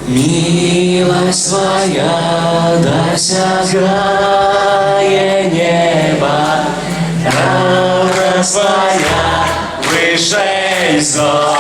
Милость твоя досягает неба, правда твоя выше зор.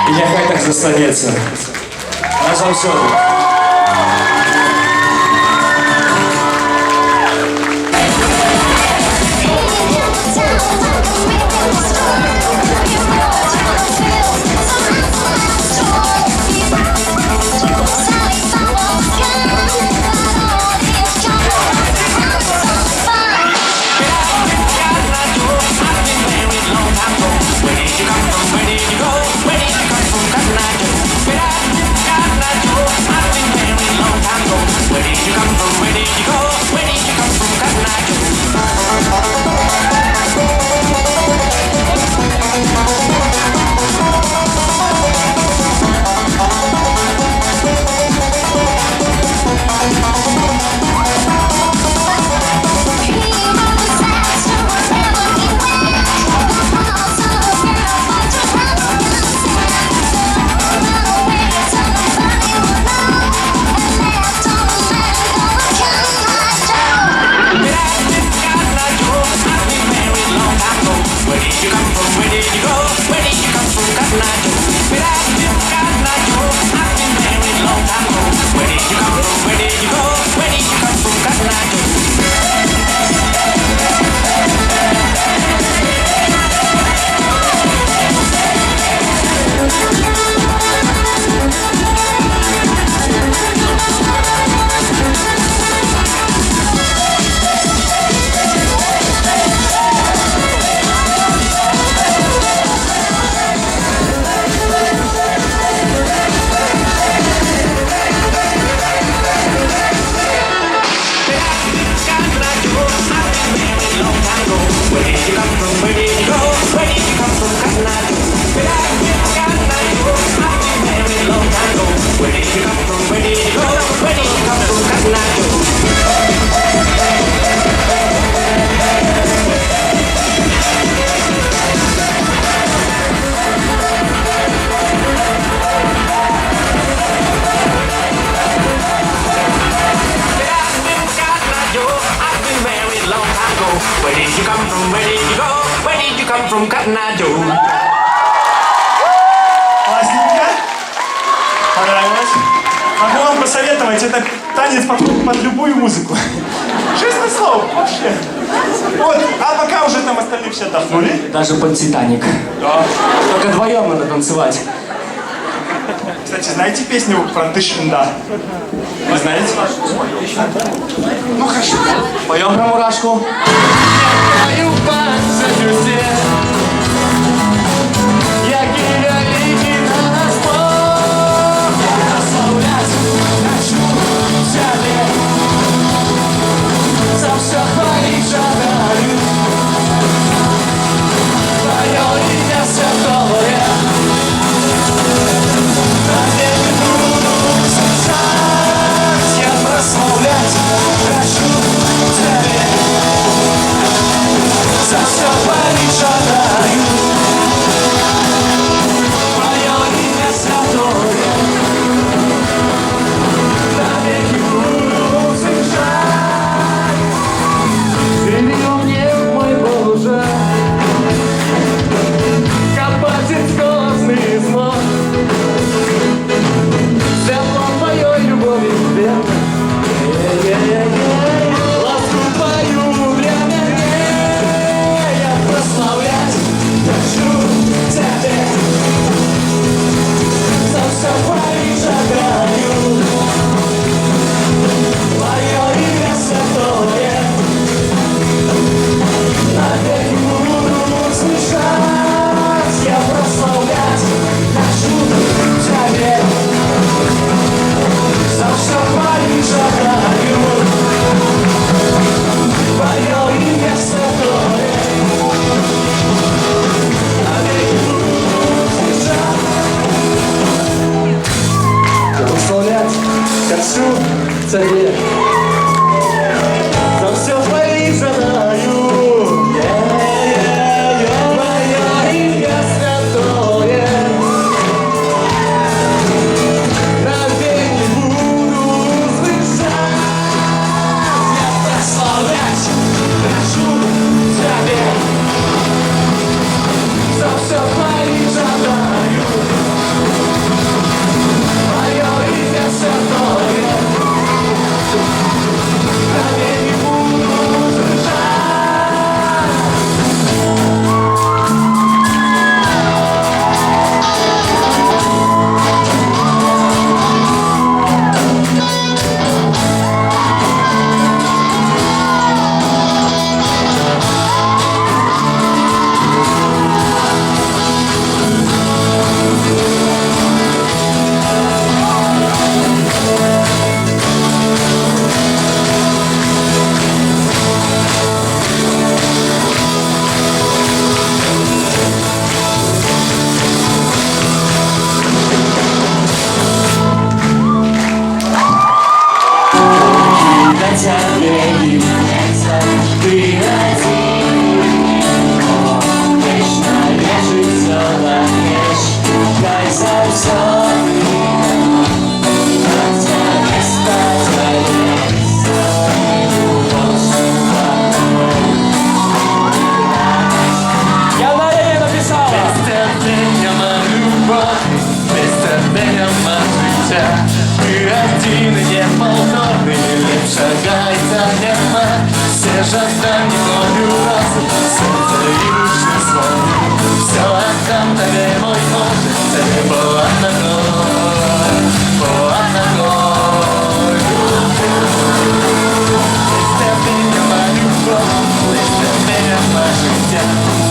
І нехай так зостається. Назавсьоди. From Kathmandu. Классненько? Понравилось? Могу вам посоветовать, это танец под любую музыку. Честное слово, вообще. Вот, а пока уже там остальные все отдохнули. Даже под Титаник. Да. Только вдвоем надо танцевать. Кстати, Кстати, знаете песню «Франтыш-Инда»? Вы знаете? Ну хорошо. Поем про мурашку. Тебе за все твоих жадаю. Твое имя святое навеки буду слышать. Я прославлять хочу тебе за все твоих жадаю. Твое имя святое навеки буду слышать. Хотя мне является ты один, вечно лежит все на вещь, дай за все. Хотя не стать я на ней написала. Ты один и не полторный, лишь шагай за небо. Все жадания волю разум, сердце и души свою. Все отдам тебе, мой Боже, тебе была ногой, была ногой. Листья меня молю, листья меня по життя.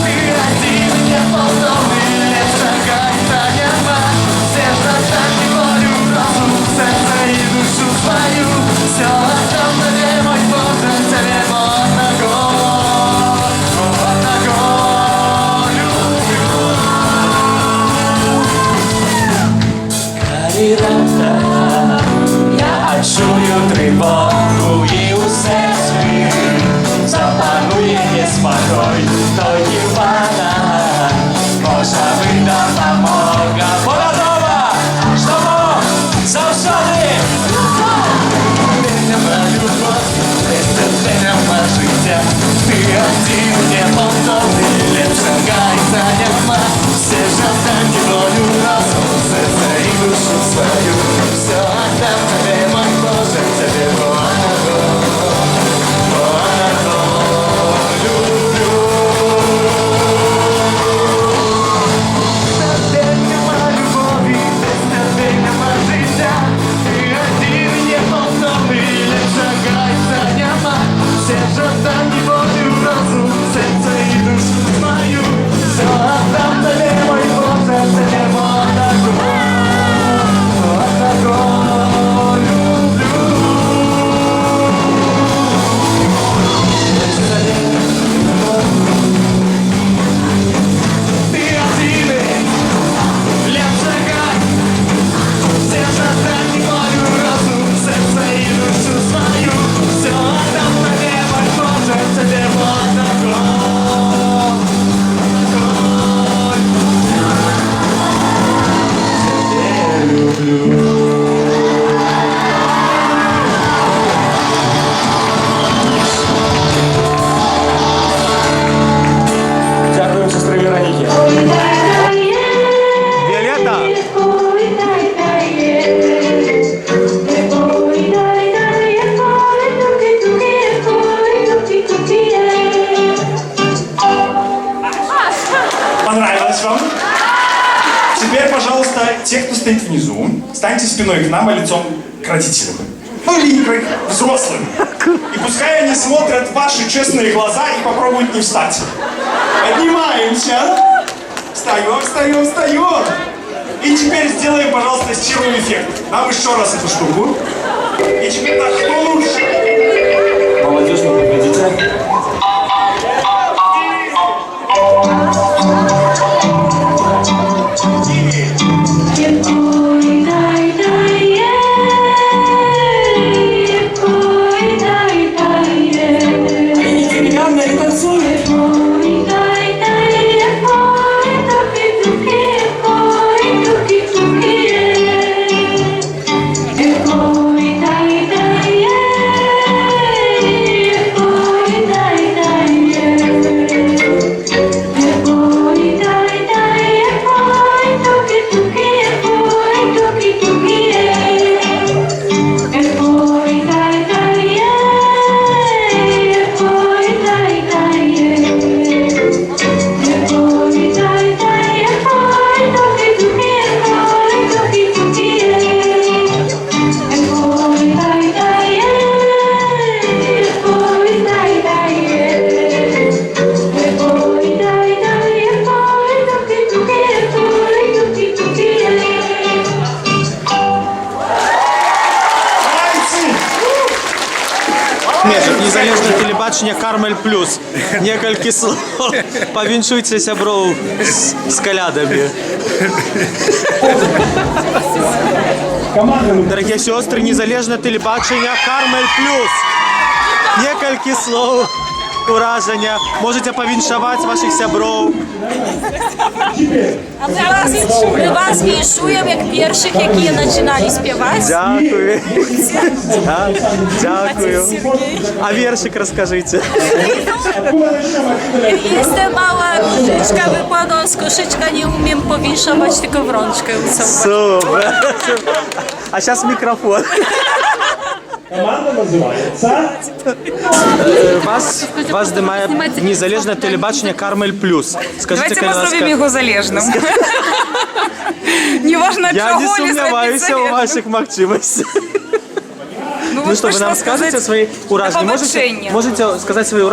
Ты один и не полторный, лишь шагай за небо. Все жадания волю разум, сердце и душу свою. Все отдам тебе, мой Боже, тебе была ногой, была ногой. останній подив розум, серце і душу мою. Все отдам тобі, мой Боже, це небо однаково, однаково люблю. Ты один, лет шагай, все отдам мою розум, серце і душу свою. Все отдам тобі, мой Боже, це небо однаково, Дякую, сестри Вероніки. Віолетта! Понравилось вам? Теперь, пожалуйста, те, кто стоит внизу, станьте спиной к нам, а лицом к родителям. Ну или к взрослым. И пускай они смотрят в ваши честные глаза и попробуют не встать. Поднимаемся. Встаем, встаем, встаем. И теперь сделаем, пожалуйста, стиру эффект. Нам еще раз эту штуку. И теперь так, кто лучше? Молодежно выглядите. Незалежне телебачення Кармель Плюс. Некалькі слов. Повіншуйте сябров з колядами. Дорогі сестри, незалежне телебачення Кармель Плюс. Некалькі слов ураження. Можете повіншувати ваших сябров. Ми вас віншуємо як перших, які починали співати. Дякую. Дякую. А віршик розкажіть. Jestem mała różyczka, wypadła z koszyczka, nie umiem powinszować, tylko w rączkę ucałować. Супер. А зараз мікрофон. Команда називається. Вас здимає незалежне телебачення Кармель Плюс. Скажіть, Давайте мы зробим его залежным. Неважно, от я чого не не зробити сумніваюся у залежним. ваших можливостях. Ну, Ну вот что, вы пришла нам скажете сказать свои уражения? обобщение. Можете сказать свои уражения?